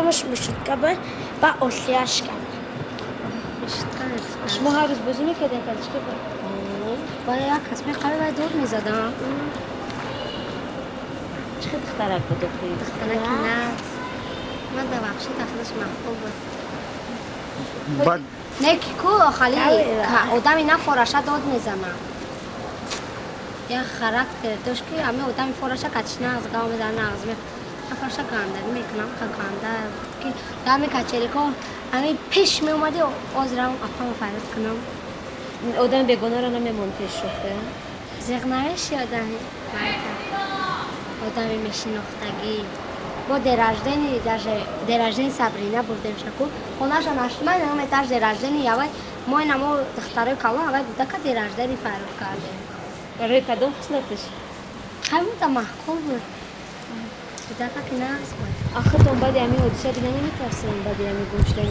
مش مشتكبر با أولياش كان مشتکل شما هر روز بازی میکردین کلش که با یک کسمی قوی دور میزدم چه دخترک بود دختری دخترک نه من در بخشی داخلش محبوب بود بعد نکی کو خالی که آدمی نفارشه داد میزنم یا خراکتر داشت که همه آدمی فارشه کچش نغز گاه میدن نغز میکنم نفارشه گاندر میکنم که گاندر که دامی کچلی که همه پیش می اومده آزرم اپا فرد کنم آدم بگونه را نمیمون پیش شده زغنهش آدمی آدمی میشناختگی با درجدین سابرینا بردیم شکو خونه‌شو نشتم من اتاج درجدین یاوی ما اینمو دخترای کالا اول بوده که درجدینی فرار کرده برای کدوم خصلتش همون تا محکوم بود بوده که نقص بود آخه دنبال یمی حدیثه دیگه نمیترسیم بعد یمی گم شده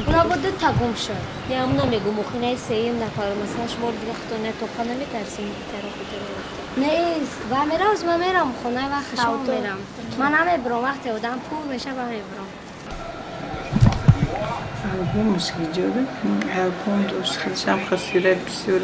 اونا بود دو تا گم شد یا همون نمیگو مخینه سیم نفر مثلا شما دیگه خطونه توقع نمیترسیم طرف نیست و میرم خونه و خشم میرم من نمیبرم وقتی آدم پول بشه و میبرم Alguns que eu alguns dos que já receberam senhor